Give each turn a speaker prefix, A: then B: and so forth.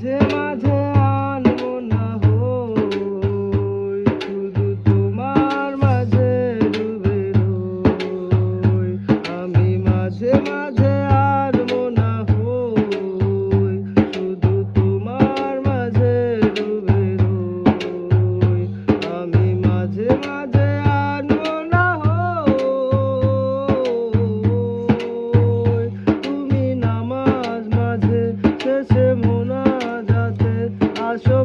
A: মাঝে মাঝে আনবো না হই, শুধু তোমার মাঝে ডুবে রই। আমি মাঝে মাঝে আনবো না হই, শুধু তোমার মাঝে ডুবে রই। আমি মাঝে মাঝে আনবো না হই, তুমি নামাজ মাঝে শেষে মোনাজাতে আসো